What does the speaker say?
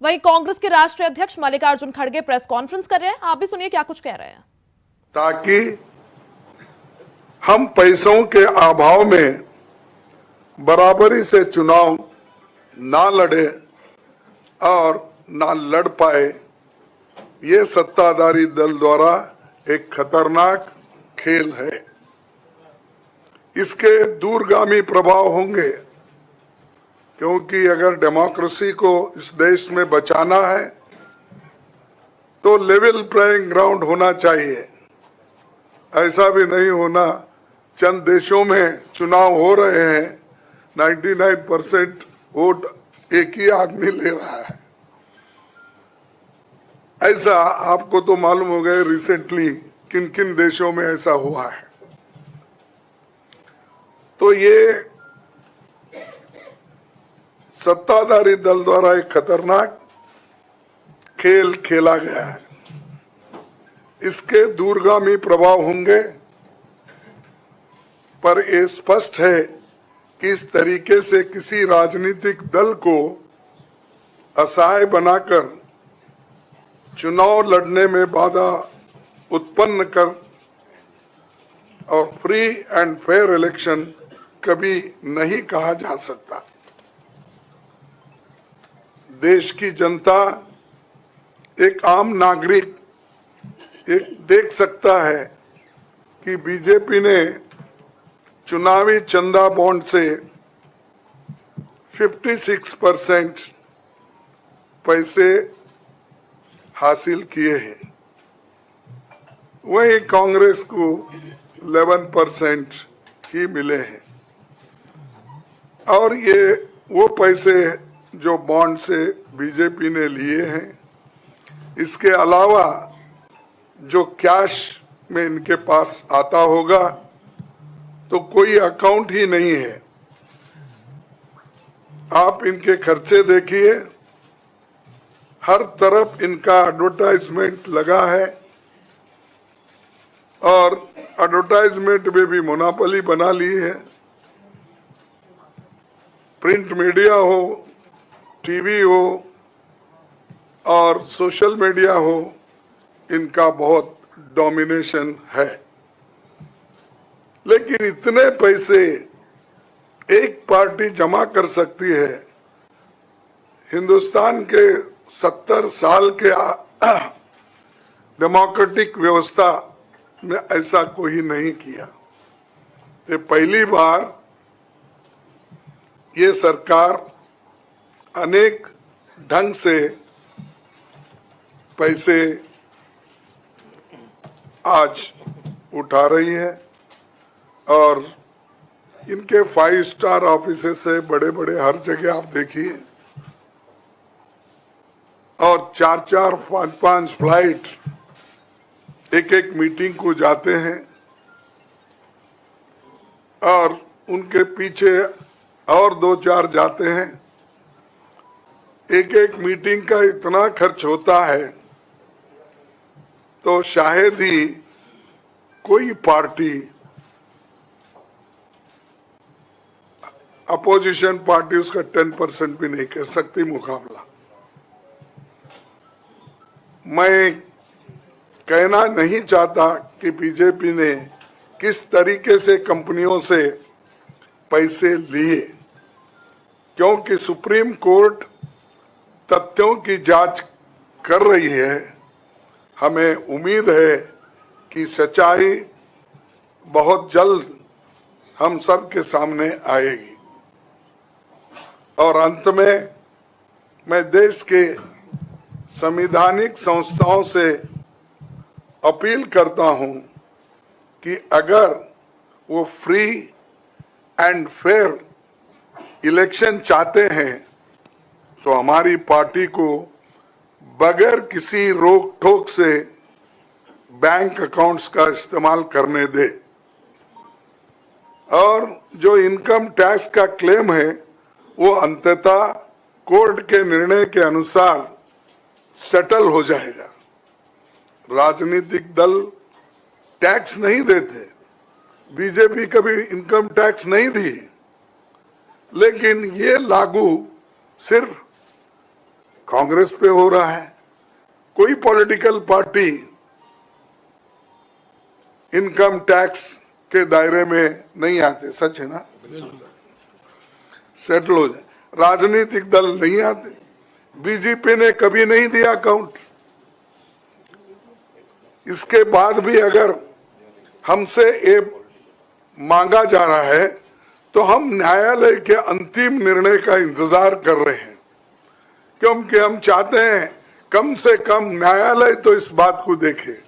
वहीं कांग्रेस के राष्ट्रीय अध्यक्ष मल्लिकार्जुन खड़गे प्रेस कॉन्फ्रेंस कर रहे हैं। आप भी सुनिए क्या कुछ कह रहे हैं। ताकि हम पैसों के अभाव में बराबरी से चुनाव ना लड़े और ना लड़ पाए, ये सत्ताधारी दल द्वारा एक खतरनाक खेल है। इसके दूरगामी प्रभाव होंगे, क्योंकि अगर डेमोक्रेसी को इस देश में बचाना है तो लेवल प्लेइंग ग्राउंड होना चाहिए। ऐसा भी नहीं होना चंद देशों में चुनाव हो रहे हैं, 99% वोट एक ही आदमी ले रहा है। ऐसा आपको तो मालूम हो गया रिसेंटली किन किन देशों में ऐसा हुआ है। तो ये सत्ताधारी दल द्वारा एक खतरनाक खेल खेला गया है। इसके दूरगामी प्रभाव होंगे, पर यह स्पष्ट है कि इस तरीके से किसी राजनीतिक दल को असहाय बनाकर चुनाव लड़ने में बाधा उत्पन्न कर और फ्री एंड फेयर इलेक्शन कभी नहीं कहा जा सकता। देश की जनता, एक आम नागरिक एक देख सकता है कि बीजेपी ने चुनावी चंदा बॉन्ड से 56% पैसे हासिल किए हैं, वहीं कांग्रेस को 11% ही मिले हैं। और ये वो पैसे जो बॉन्ड से बीजेपी ने लिए हैं, इसके अलावा जो कैश में इनके पास आता होगा तो कोई अकाउंट ही नहीं है। आप इनके खर्चे देखिए, हर तरफ इनका एडवर्टाइजमेंट लगा है और एडवर्टाइजमेंट में भी मोनोपोली बना ली है। प्रिंट मीडिया हो, टीवी हो और सोशल मीडिया हो, इनका बहुत डोमिनेशन है। लेकिन इतने पैसे एक पार्टी जमा कर सकती है, हिंदुस्तान के 70 साल के डेमोक्रेटिक व्यवस्था में ऐसा कोई नहीं किया। ये पहली बार ये सरकार अनेक ढंग से पैसे आज उठा रही है और इनके 5 स्टार ऑफिसेस से बड़े बड़े हर जगह आप देखिए, और 4-4, 5-5 फ्लाइट एक एक मीटिंग को जाते हैं और उनके पीछे और 2-4 जाते हैं। एक एक मीटिंग का इतना खर्च होता है तो शायद ही कोई पार्टी, अपोजिशन पार्टी उसका 10% भी नहीं कर सकती मुकाबला। मैं कहना नहीं चाहता कि बीजेपी ने किस तरीके से कंपनियों से पैसे लिए, क्योंकि सुप्रीम कोर्ट तथ्यों की जांच कर रही है। हमें उम्मीद है कि सच्चाई बहुत जल्द हम सब के सामने आएगी। और अंत में मैं देश के संवैधानिक संस्थाओं से अपील करता हूं कि अगर वो फ्री एंड फेयर इलेक्शन चाहते हैं तो हमारी पार्टी को बगैर किसी रोक टोक से बैंक अकाउंट्स का इस्तेमाल करने दे, और जो इनकम टैक्स का क्लेम है वो अंततः कोर्ट के निर्णय के अनुसार सेटल हो जाएगा। राजनीतिक दल टैक्स नहीं देते, बीजेपी कभी इनकम टैक्स नहीं दी, लेकिन ये लागू सिर्फ कांग्रेस पे हो रहा है। कोई पॉलिटिकल पार्टी इनकम टैक्स के दायरे में नहीं आते, सच है ना? सेटल हो जाए। राजनीतिक दल नहीं आते। बीजेपी ने कभी नहीं दिया अकाउंट। इसके बाद भी अगर हमसे ये मांगा जा रहा है तो हम न्यायालय के अंतिम निर्णय का इंतजार कर रहे हैं, क्योंकि हम चाहते हैं कम से कम न्यायालय तो इस बात को देखे